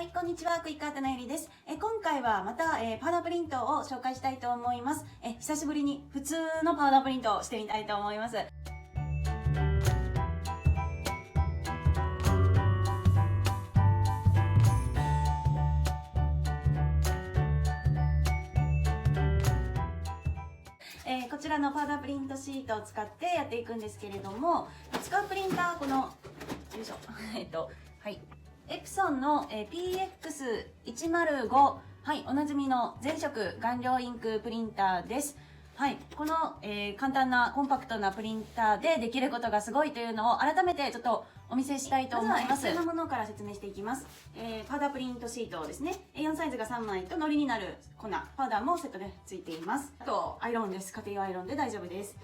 はい、こんにちは。クイックアートのゆりです。今回はまた、パウダープリントを紹介したいと思います。久しぶりに普通のパウダープリントをしてみたいと思います。こちらのパウダープリントシートを使ってやっていくんですけれども、使うプリンターこのよいしょはい、エプソンの PX105、はい、おなじみの全色顔料インクプリンターです。はい、この、簡単なコンパクトなプリンターでできることがすごいというのを改めてちょっとお見せしたいと思います。まずは必要なものから説明していきます。パウダープリントシートをですね、A4 サイズが3枚と糊になる粉、パウダーもセットでついています。あとアイロンです。家庭用アイロンで大丈夫です。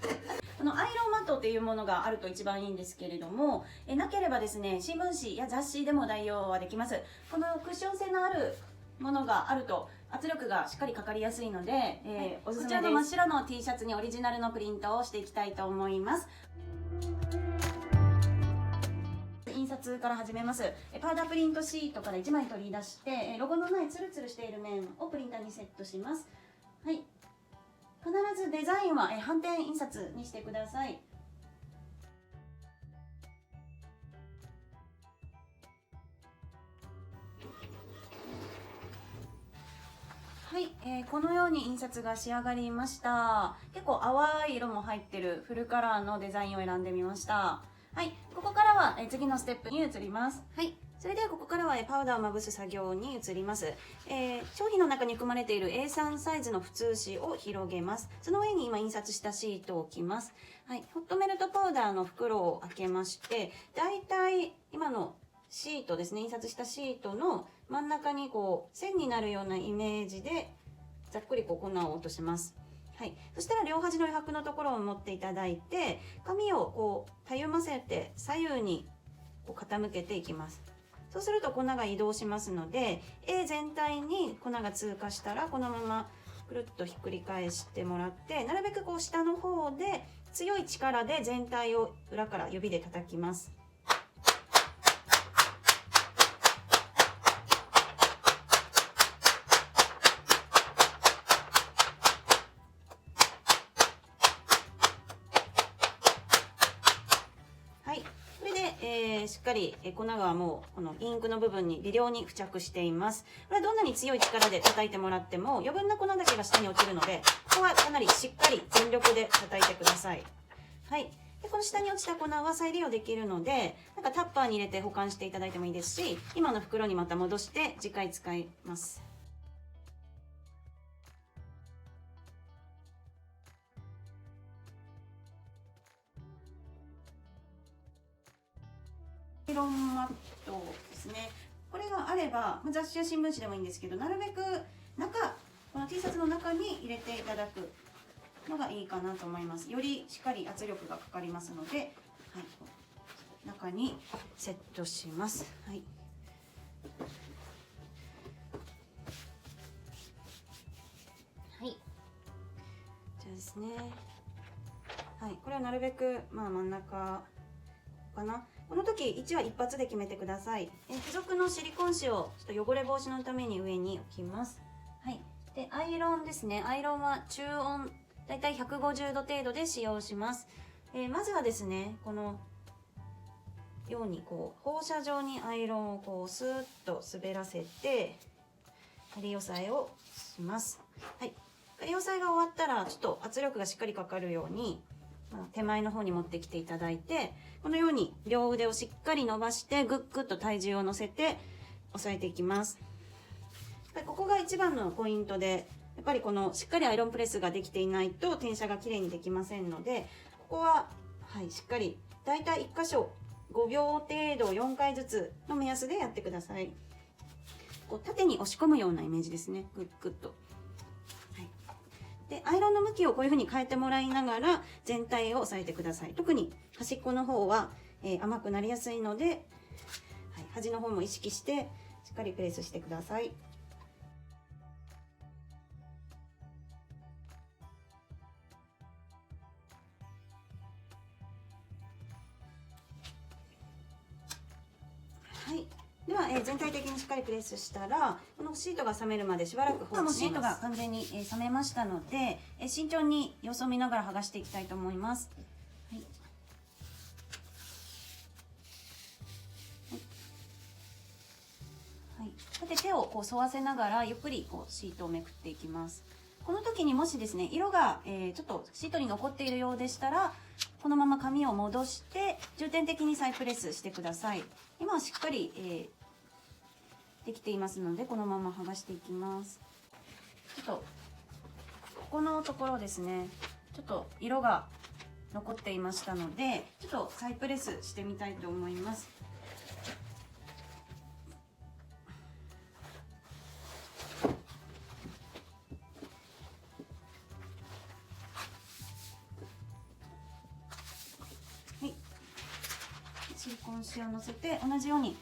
このアイロンマットっていうものがあると一番いいんですけれども、なければですね、新聞紙や雑誌でも代用はできます。このクッション性のあるものがあると圧力がしっかりかかりやすいので、おすすめです。こちらの真っ白の T シャツにオリジナルのプリントをしていきたいと思います。印刷から始めます。パウダープリントシートから1枚取り出して、ロゴのないツルツルしている面をプリンターにセットします。はい、必ずデザインは反転印刷にしてください。はい、このように印刷が仕上がりました。結構淡い色も入ってるフルカラーのデザインを選んでみました。はい、ここからは次のステップに移ります。はい、それではここからはパウダーをまぶす作業に移ります。商品の中に含まれている A3 サイズの普通紙を広げます。その上に今印刷したシートを置きます。はい、ホットメルトパウダーの袋を開けまして、だいたい今のシートですね、印刷したシートの真ん中にこう線になるようなイメージでざっくりこう粉を落とします。はい、そしたら両端の余白のところを持っていただいて、紙をこうたゆませて左右にこう傾けていきます。そうすると粉が移動しますので、 A 全体に粉が通過したらこのままくるっとひっくり返してもらって、なるべくこう下の方で強い力で全体を裏から指で叩きます。はい、これで、しっかり粉がもうこのインクの部分に微量に付着しています。これはどんなに強い力で叩いてもらっても余分な粉だけが下に落ちるので、ここはかなりしっかり全力で叩いてください。はい、でこの下に落ちた粉は再利用できるので、なんかタッパーに入れて保管していただいてもいいですし、今の袋にまた戻して次回使います。アイロンマットですね。これがあれば雑誌や新聞紙でもいいんですけど、なるべくこの T シャツの中に入れていただくのがいいかなと思います。よりしっかり圧力がかかりますので、はい、中にセットします。はい、はい、じゃあですね、はい、これをなるべく真ん中かな。この時1は一発で決めてください。付属のシリコン紙をちょっと汚れ防止のために上に置きます。はい、でアイロンですね。アイロンは中温だいたい150度程度で使用します。まずはですね、このようにこう放射状にアイロンをこうスーッと滑らせて仮押さえをします。はい、仮押さえが終わったらちょっと圧力がしっかりかかるように手前の方に持ってきていただいて、このように両腕をしっかり伸ばしてグッグッと体重を乗せて押さえていきます。ここが一番のポイントで、やっぱりこのしっかりアイロンプレスができていないと転写がきれいにできませんので、ここは、はい、しっかりだいたい1箇所5秒程度4回ずつの目安でやってください。こう縦に押し込むようなイメージですね。グッグッと。でアイロンの向きをこういうふうに変えてもらいながら全体を押さえてください。特に端っこの方は、甘くなりやすいので、はい、端の方も意識してしっかりプレスしてください。はい、では、全体的にしっかりプレスしたら、このシートが冷めるまでしばらく放置します。シートが完全に冷めましたので、慎重に様子を見ながら剥がしていきたいと思います。はい。はい、こうやって手をこう沿わせながらゆっくりこうシートをめくっていきます。この時にもしですね、色が、ちょっとシートに残っているようでしたら、このまま紙を戻して重点的に再プレスしてください。今はしっかり、できていますので、このまま剥がしていきます。ちょっとここのところですね、ちょっと色が残っていましたので、ちょっと再プレスしてみたいと思います。はい、シリコン紙を乗せて同じように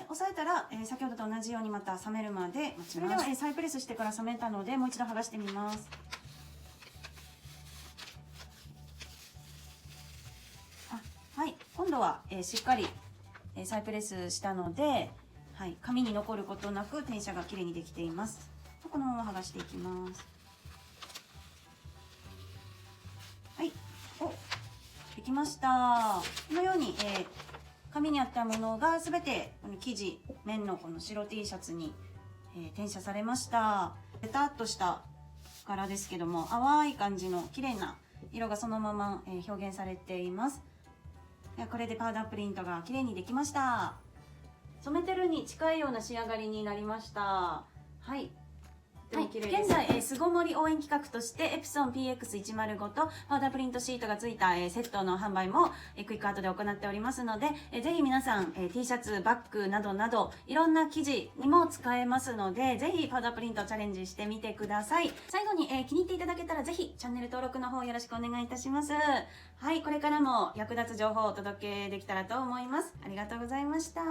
押さえたら、先ほどと同じようにまた冷めるまで待ちます。それでは、再プレスしてから冷めたのでもう一度剥がしてみます。はい、今度は、しっかり、再プレスしたので、はい、紙に残ることなく転写がきれいにできています。このまま剥がしていきます。はい、できました。このように、紙にあったものがすべてこの生地面のこの白 T シャツに、転写されました。ベタっとした柄ですけども、淡い感じの綺麗な色がそのまま、表現されています。これでパウダープリントが綺麗にできました。染めてるに近いような仕上がりになりました。はい。はい、現在、巣ごもり応援企画としてエプソン PX105 とパウダープリントシートがついた、セットの販売も、クイックアートで行っておりますので、ぜひ皆さん、T シャツ、バッグなどなどいろんな生地にも使えますので、ぜひパウダープリントチャレンジしてみてください。最後に、気に入っていただけたらぜひチャンネル登録の方よろしくお願いいたします。はい、これからも役立つ情報をお届けできたらと思います。ありがとうございました。